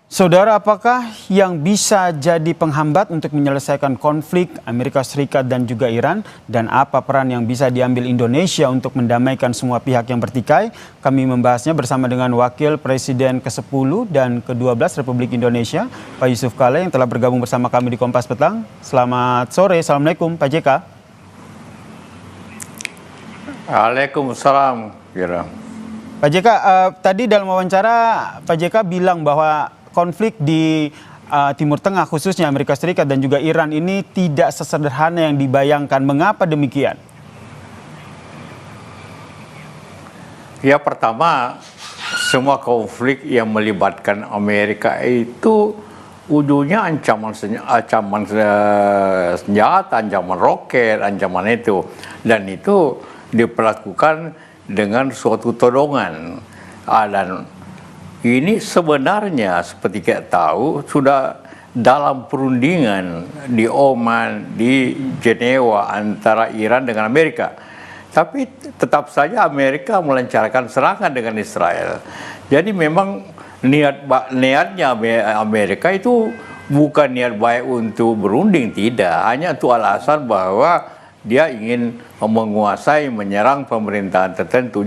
Saudara, apakah yang bisa jadi penghambat untuk menyelesaikan konflik Amerika Serikat dan juga Iran? Dan apa peran yang bisa diambil Indonesia untuk mendamaikan semua pihak yang bertikai? Kami membahasnya bersama dengan Wakil Presiden ke-10 dan ke-12 Republik Indonesia, Pak Yusuf Kala, yang telah bergabung bersama kami di Kompas Petang. Selamat sore, Assalamualaikum Pak JK. Waalaikumsalam. Pak JK, tadi dalam wawancara Pak JK bilang bahwa konflik di Timur Tengah, khususnya Amerika Serikat dan juga Iran ini tidak sesederhana yang dibayangkan. Mengapa demikian? Ya, pertama, semua konflik yang melibatkan Amerika itu ujungnya ancaman senjata, ancaman roket, ancaman itu. Dan itu diperlakukan dengan suatu todongan. Dan ini sebenarnya seperti kita tahu sudah dalam perundingan di Oman, di Jenewa antara Iran dengan Amerika. Tapi tetap saja Amerika melancarkan serangan dengan Israel. Jadi memang niatnya Amerika itu bukan niat baik untuk berunding, tidak. Hanya untuk alasan bahwa dia ingin menguasai, menyerang pemerintahan tertentu.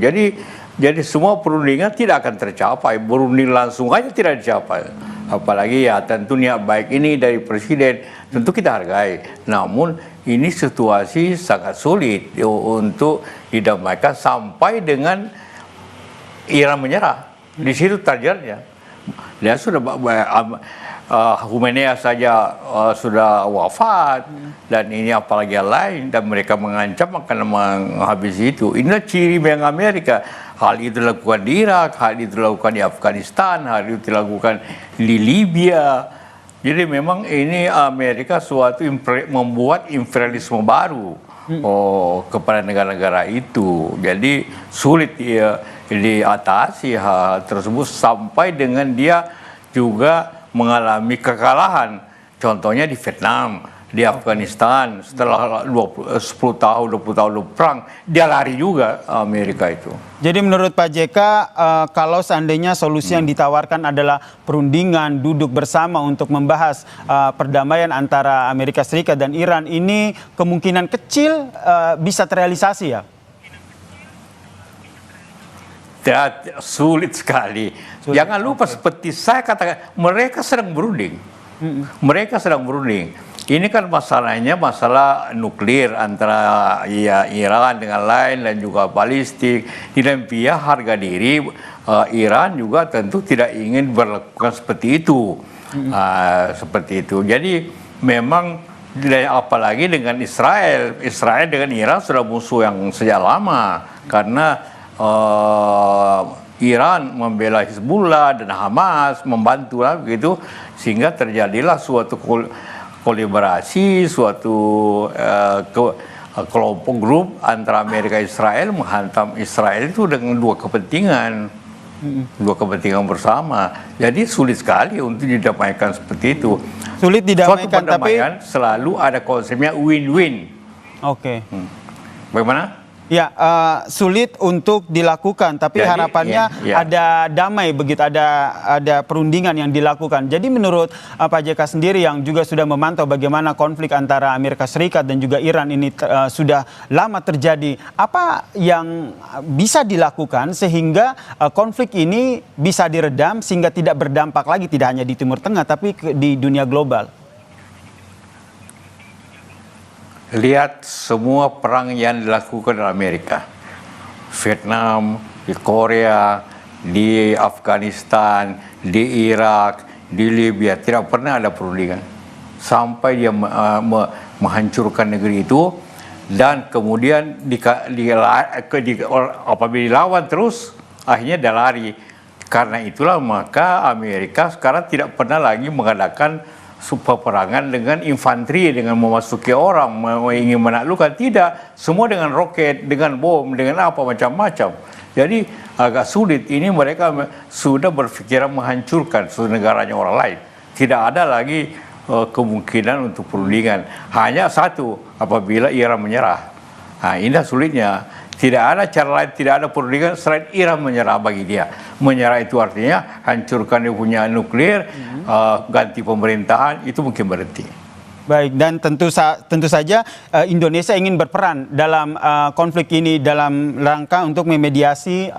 Jadi semua perundingan tidak akan tercapai, berunding langsung aja tidak dicapai. Apalagi ya tentu niat baik ini dari presiden, tentu kita hargai. Namun ini situasi sangat sulit untuk didamaikan sampai dengan Iran menyerah. Di situ targetnya. Dia sudah Khomeini saja sudah wafat, dan ini apalagi yang lain, dan mereka mengancam akan menghabisi itu. Inilah ciri yang Amerika. Hal itu dilakukan di Irak, hal itu dilakukan di Afghanistan, hal itu dilakukan di Libya. Jadi memang ini Amerika membuat imperialisme baru kepada negara-negara itu. Jadi sulit diatasi hal tersebut sampai dengan dia juga mengalami kekalahan. Contohnya di Vietnam, di Afghanistan, setelah 10 tahun, 20 tahun perang, dia lari juga Amerika itu. Jadi menurut Pak JK, kalau seandainya solusi yang ditawarkan adalah perundingan, duduk bersama untuk membahas perdamaian antara Amerika Serikat dan Iran, ini kemungkinan kecil bisa terrealisasi ya? Sulit sekali. Jangan lupa seperti saya katakan, mereka sedang berunding. Mereka sedang berunding. Ini kan masalahnya masalah nuklir antara Iran dengan lain dan juga balistik. Di dalam pihak harga diri Iran juga tentu tidak ingin berlakukan seperti itu. Seperti itu. Jadi memang apalagi dengan Israel. Israel dengan Iran sudah musuh yang sejak lama. Karena Iran membela Hizbullah dan Hamas, membantu lah begitu, sehingga terjadilah suatu kolaborasi, suatu kelompok grup antara Amerika dan Israel menghantam Israel itu dengan dua kepentingan bersama. Jadi sulit sekali untuk didamaikan seperti itu. Sulit didamaikan, suatu perdamaian tapi selalu ada konsepnya win-win. Oke. Bagaimana? Ya, sulit untuk dilakukan, tapi jadi, harapannya ada damai begitu, ada perundingan yang dilakukan. Jadi menurut Pak JK sendiri yang juga sudah memantau bagaimana konflik antara Amerika Serikat dan juga Iran ini sudah lama terjadi, apa yang bisa dilakukan sehingga konflik ini bisa diredam sehingga tidak berdampak lagi tidak hanya di Timur Tengah tapi di dunia global? Lihat semua perang yang dilakukan oleh Amerika, Vietnam, di Korea, di Afghanistan, di Irak, di Libya, tidak pernah ada perundingan sampai dia menghancurkan negeri itu, dan kemudian apabila dilawan terus akhirnya dia lari. Karena itulah maka Amerika sekarang tidak pernah lagi mengadakan peperangan dengan infanteri, dengan memasuki orang, ingin menaklukkan. Tidak, semua dengan roket, dengan bom, dengan apa macam-macam. Jadi agak sulit. Ini mereka sudah berpikiran menghancurkan negaranya orang lain. Tidak ada lagi kemungkinan untuk perundingan. Hanya satu, apabila Iran menyerah. Nah, inilah sulitnya. Tidak ada cara lain, tidak ada perundingan selain Iran menyerah bagi dia. Menyerah itu artinya hancurkan dia punya nuklir, ganti pemerintahan, itu mungkin berhenti. Baik, dan tentu saja Indonesia ingin berperan dalam konflik ini dalam rangka untuk memediasi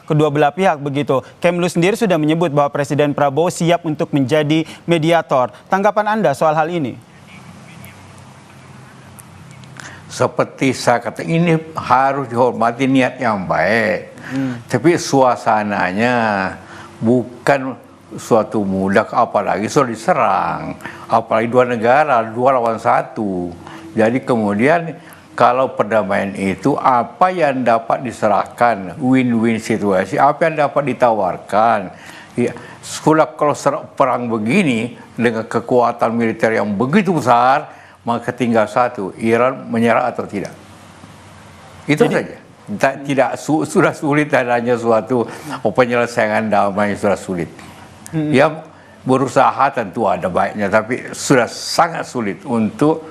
kedua belah pihak begitu. Kemlu sendiri sudah menyebut bahwa Presiden Prabowo siap untuk menjadi mediator. Tanggapan Anda soal hal ini? Seperti saya kata, ini harus dihormati niat yang baik. Tapi suasananya bukan suatu mudah, apalagi sudah diserang. Apalagi dua negara, 2 lawan 1. Jadi kemudian kalau perdamaian itu apa yang dapat diserahkan, win-win situasi, apa yang dapat ditawarkan. Ya, kalau perang begini dengan kekuatan militer yang begitu besar, maka tinggal satu, Iran menyerah atau tidak. Itu saja. Sudah sulit adanya suatu penyelesaian damai, sudah sulit. Ya, berusaha tentu ada baiknya, tapi sudah sangat sulit untuk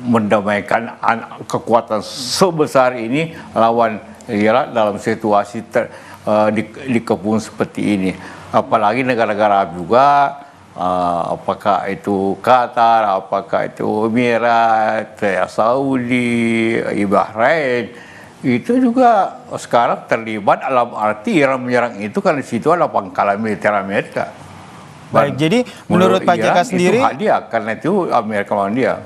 mendamaikan kekuatan sebesar ini lawan Iran dalam situasi dikepung seperti ini. Apalagi negara-negara Arab juga, apakah itu Qatar, apakah itu Emirat, Saudi, Bahrain, itu juga sekarang terlibat dalam arti Iran menyerang itu karena di situ ada pangkalan militer Amerika. Baik, jadi menurut Pak JK sendiri, itu hadiah karena itu Amerika lawan dia.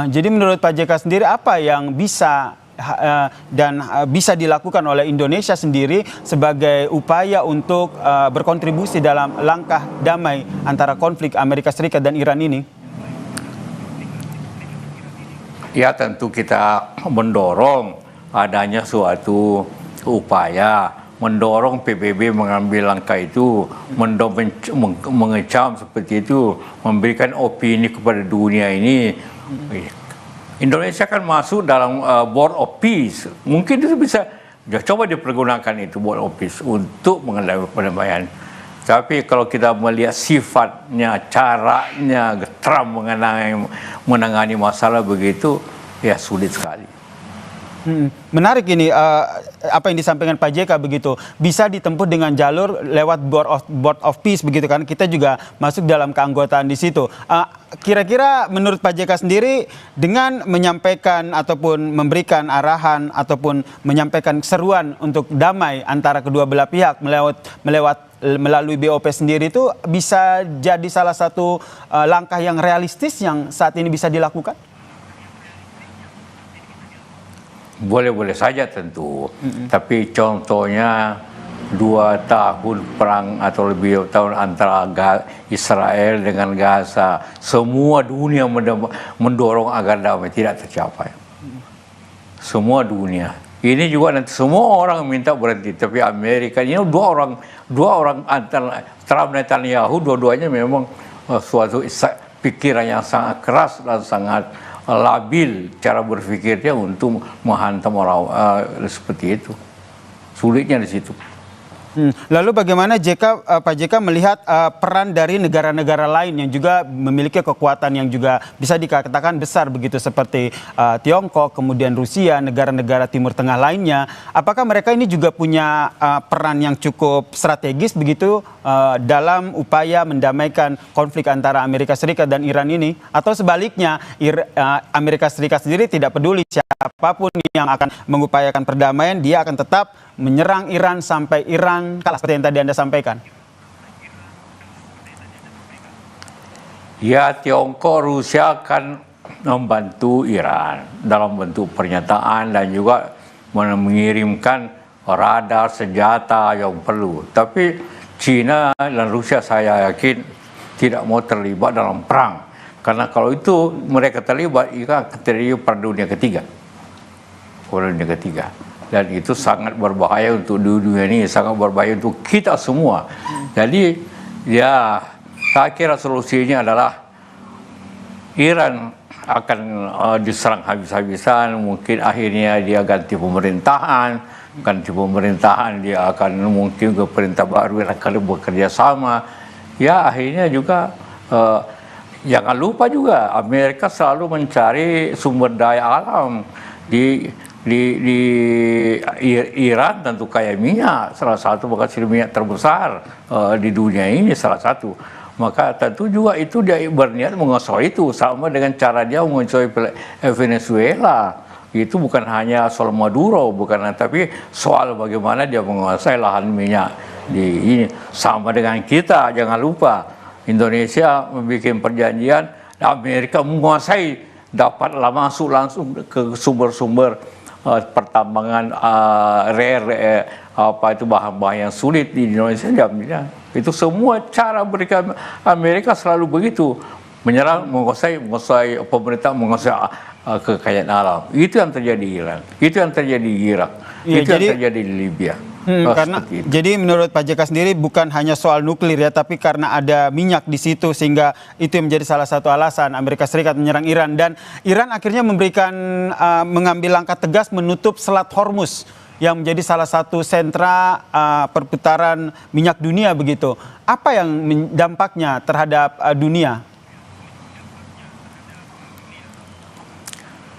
Jadi menurut Pak JK sendiri apa yang bisa bisa dilakukan oleh Indonesia sendiri sebagai upaya untuk berkontribusi dalam langkah damai antara konflik Amerika Serikat dan Iran ini? Ya, tentu kita mendorong adanya suatu upaya, mendorong PBB mengambil langkah itu, mengecam seperti itu, memberikan opini kepada dunia ini. Indonesia kan masuk dalam Board of Peace, mungkin itu bisa coba dipergunakan itu Board of Peace untuk mengendalikan perdamaian. Tapi kalau kita melihat sifatnya, caranya Trump menangani masalah begitu, ya sulit sekali. Menarik ini apa yang disampaikan Pak JK begitu, bisa ditempuh dengan jalur lewat Board of Peace begitu kan, kita juga masuk dalam keanggotaan di situ. Kira-kira menurut Pak JK sendiri dengan menyampaikan ataupun memberikan arahan ataupun menyampaikan seruan untuk damai antara kedua belah pihak melalui BOP sendiri itu bisa jadi salah satu langkah yang realistis yang saat ini bisa dilakukan? Boleh-boleh saja tentu, tapi contohnya 2 tahun perang atau lebih tahun antara Israel dengan Gaza, semua dunia mendorong agar damai tidak tercapai. Semua dunia. Ini juga nanti semua orang minta berhenti, tapi Amerika ini dua orang antara Trump dan Netanyahu, dua-duanya memang suatu pikiran yang sangat keras dan sangat labil cara berpikirnya untuk menghantam orang seperti itu. Sulitnya di situ. Lalu bagaimana Pak JK melihat peran dari negara-negara lain yang juga memiliki kekuatan yang juga bisa dikatakan besar begitu seperti Tiongkok, kemudian Rusia, negara-negara Timur Tengah lainnya. Apakah mereka ini juga punya peran yang cukup strategis begitu dalam upaya mendamaikan konflik antara Amerika Serikat dan Iran ini? Atau sebaliknya Amerika Serikat sendiri tidak peduli siapapun yang akan mengupayakan perdamaian, dia akan tetap menyerang Iran sampai Iran kalah seperti yang tadi Anda sampaikan? Ya, Tiongkok, Rusia akan membantu Iran dalam bentuk pernyataan dan juga mengirimkan radar, senjata yang perlu. Tapi China dan Rusia saya yakin tidak mau terlibat dalam perang. Karena kalau itu mereka terlibat, Iran akan terlibat Perang Dunia Ketiga. Perang Dunia Ketiga. Dan itu sangat berbahaya untuk dunia ini, sangat berbahaya untuk kita semua. Jadi ya, saya kira solusinya adalah Iran akan diserang habis-habisan, mungkin akhirnya dia ganti pemerintahan, dia akan mungkin ke perintah baru yang akan bekerja sama. Ya, akhirnya juga jangan lupa juga Amerika selalu mencari sumber daya alam di Iran, tentu kaya minyak, salah satu bekas minyak terbesar di dunia ini, salah satu. maka tentu juga itu dia berniat menguasai itu, sama dengan cara dia menguasai Venezuela. Itu bukan hanya soal Maduro, bukan, tapi soal bagaimana dia menguasai lahan minyak di ini. Sama dengan kita, jangan lupa Indonesia membuat perjanjian, Amerika menguasai, dapatlah masuk langsung ke sumber-sumber pertambangan rare, apa itu bahan-bahan yang sulit di Indonesia. Itu semua cara mereka, Amerika selalu begitu, menyerang, menguasai pemerintah, menguasai kekayaan alam. Itu yang terjadi di Iran, itu yang terjadi di Irak, ya, itu yang terjadi di Libya. Karena jadi menurut Pak JK sendiri bukan hanya soal nuklir ya, tapi karena ada minyak di situ sehingga itu yang menjadi salah satu alasan Amerika Serikat menyerang Iran, dan Iran akhirnya mengambil langkah tegas menutup Selat Hormuz yang menjadi salah satu sentra perputaran minyak dunia begitu. Apa yang dampaknya terhadap dunia?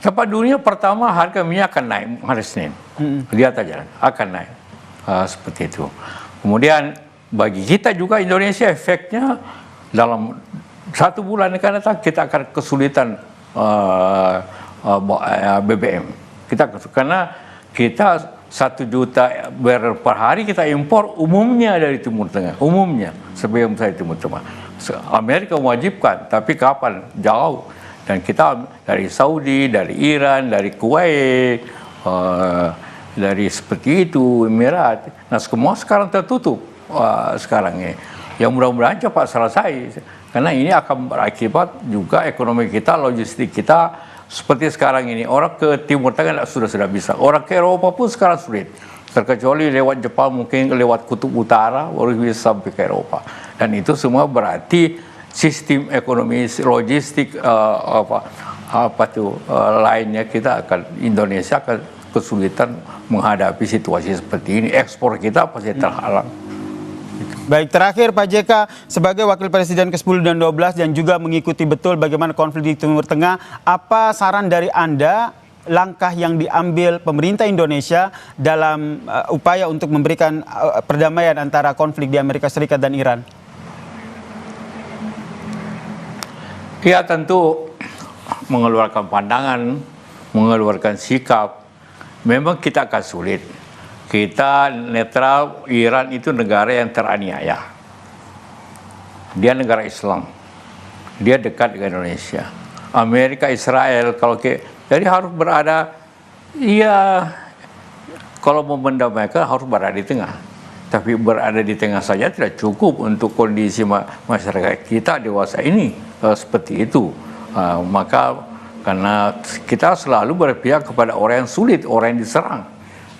Tempat dunia pertama harga minyak akan naik hari Senin. Lihat aja akan naik. Seperti itu. Kemudian bagi kita juga Indonesia efeknya dalam 1 bulan akan datang kita akan kesulitan BBM. Karena kita 1 juta barrel per hari kita impor umumnya dari Timur Tengah. Umumnya sebelum saya Timur Tengah. Amerika mewajibkan, tapi kapan? Jauh. Dan kita dari Saudi, dari Iran, dari Kuwait, dari seperti itu, Emirat. Nah, semua sekarang tertutup sekarang ini. Yang mudah-mudahan cepat selesai. Karena ini akan berakibat juga ekonomi kita, logistik kita. Seperti sekarang ini, orang ke Timur Tengah sudah bisa. Orang ke Eropa pun sekarang sulit. Terkecuali lewat Jepang, mungkin lewat Kutub Utara, baru bisa sampai ke Eropa. Dan itu semua berarti sistem ekonomi, logistik, lainnya kita akan, Indonesia akan kesulitan menghadapi situasi seperti ini. Ekspor kita pasti terhalang. Baik, terakhir Pak JK, sebagai Wakil Presiden ke-10 dan 12 dan juga mengikuti betul bagaimana konflik di Timur Tengah, apa saran dari Anda, langkah yang diambil pemerintah Indonesia dalam upaya untuk memberikan perdamaian antara konflik di Amerika Serikat dan Iran? Ya, tentu mengeluarkan pandangan, mengeluarkan sikap. Memang kita akan sulit. Kita netral, Iran itu negara yang teraniaya. Dia negara Islam. Dia dekat dengan Indonesia. Amerika, Israel, jadi harus berada, ya kalau mau mendamaikan harus berada di tengah. Tapi berada di tengah saja tidak cukup untuk kondisi masyarakat kita dewasa ini seperti itu. Maka karena kita selalu berpihak kepada orang yang sulit, orang yang diserang.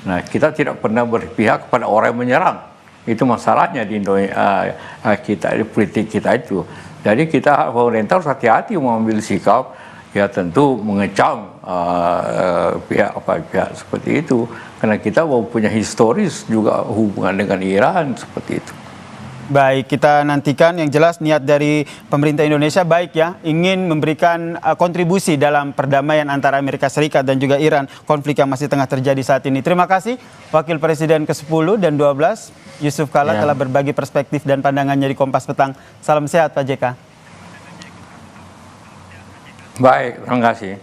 Nah, kita tidak pernah berpihak kepada orang yang menyerang. Itu masalahnya di Indonesia, kita, di politik kita itu. Jadi kita, pemerintah harus hati-hati mengambil sikap, ya tentu mengecam pihak seperti itu. Karena kita punya historis juga hubungan dengan Iran seperti itu. Baik, kita nantikan. Yang jelas niat dari pemerintah Indonesia baik ya, ingin memberikan kontribusi dalam perdamaian antara Amerika Serikat dan juga Iran, konflik yang masih tengah terjadi saat ini. Terima kasih Wakil Presiden ke-10 dan 12 Yusuf Kala telah berbagi perspektif dan pandangannya di Kompas Petang. Salam sehat Pak JK. Baik, terima kasih.